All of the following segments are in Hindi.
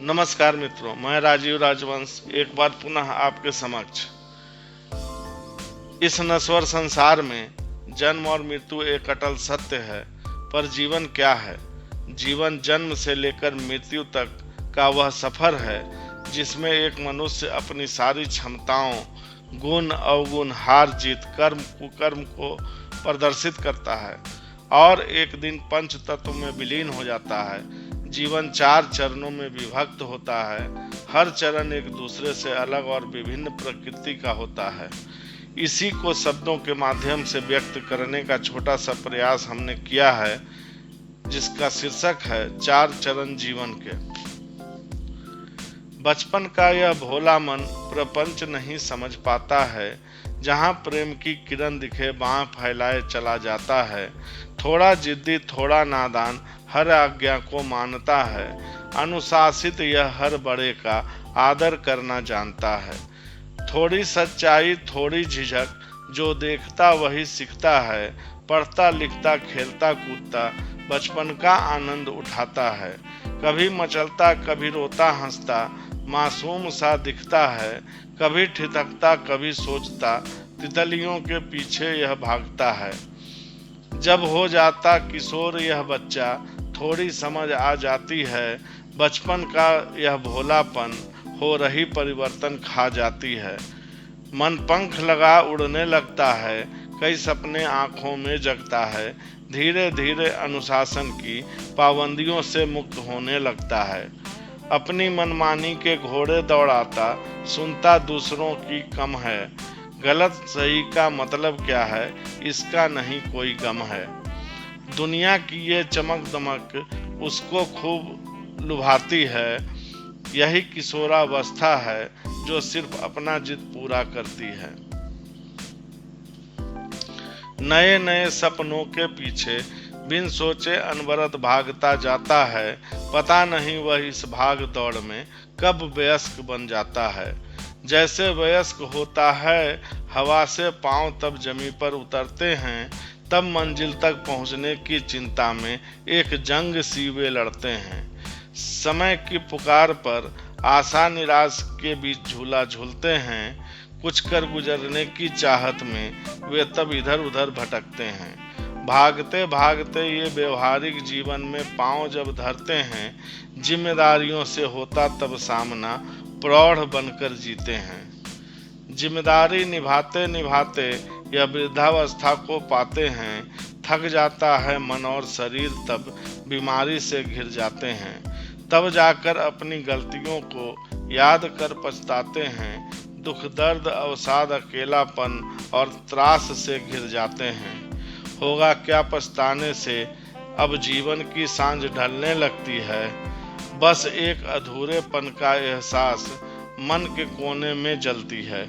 नमस्कार मित्रों, मैं राजीव राजवंश एक बार पुनः आपके समक्ष। इस नश्वर संसार में जन्म और मृत्यु एक अटल सत्य है, पर जीवन क्या है? जीवन जन्म से लेकर मृत्यु तक का वह सफर है जिसमें एक मनुष्य अपनी सारी क्षमताओं, गुण अवगुण, हार जीत, कर्म कुकर्म को प्रदर्शित करता है और एक दिन पंच तत्व में विलीन हो जाता है। जीवन 4 चरणों में विभक्त होता है। हर चरण एक दूसरे से अलग और विभिन्न प्रकृति का होता है। इसी को शब्दों के माध्यम से व्यक्त करने का छोटा सा प्रयास हमने किया है, जिसका शीर्षक है 4 चरण जीवन के। बचपन का यह भोला मन प्रपंच नहीं समझ पाता है। जहाँ प्रेम की किरण दिखे बाँह फैलाए चला जाता है। थोड़ा जिद्दी थोड़ा नादान हर आज्ञा को मानता है। अनुशासित यह हर बड़े का आदर करना जानता है। थोड़ी सच्चाई थोड़ी झिझक, जो देखता वही सीखता है। पढ़ता लिखता खेलता कूदता बचपन का आनंद उठाता है। कभी मचलता कभी रोता हंसता मासूम सा दिखता है। कभी ठिठकता कभी सोचता तितलियों के पीछे यह भागता है। जब हो जाता किशोर यह बच्चा थोड़ी समझ आ जाती है। बचपन का यह भोलापन हो रही परिवर्तन खा जाती है। मन पंख लगा उड़ने लगता है। कई सपने आंखों में जगता है। धीरे धीरे अनुशासन की पाबंदियों से मुक्त होने लगता है। अपनी मनमानी के घोड़े दौड़ाता सुनता दूसरों की कम है। गलत सही का मतलब क्या है, इसका नहीं कोई गम है। दुनिया की ये चमक दमक उसको खूब लुभाती है। यही किशोरावस्था है जो सिर्फ अपना जिद पूरा करती है। नए नए सपनों के पीछे बिन सोचे अनवरत भागता जाता है। पता नहीं वह इस भाग दौड़ में कब वयस्क बन जाता है। जैसे वयस्क होता है हवा से पांव तब जमीन पर उतरते हैं, तब मंजिल तक पहुंचने की चिंता में एक जंग सी वे लड़ते हैं। समय की पुकार पर आशा निराश के बीच झूला झूलते हैं। कुछ कर गुजरने की चाहत में वे तब इधर उधर भटकते हैं। भागते भागते ये व्यवहारिक जीवन में पांव जब धरते हैं, जिम्मेदारियों से होता तब सामना प्रौढ़ बनकर जीते हैं। जिम्मेदारी निभाते निभाते यह वृद्धावस्था को पाते हैं। थक जाता है मन और शरीर, तब बीमारी से घिर जाते हैं। तब जाकर अपनी गलतियों को याद कर पछताते हैं। दुख दर्द अवसाद अकेलापन और त्रास से घिर जाते हैं। होगा क्या पछताने से, अब जीवन की सांझ ढलने लगती है। बस एक अधूरेपन का एहसास मन के कोने में जलती है।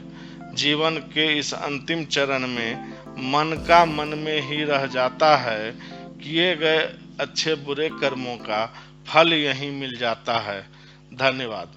जीवन के इस अंतिम चरण में मन का मन में ही रह जाता है। किए गए अच्छे बुरे कर्मों का फल यहीं मिल जाता है। धन्यवाद।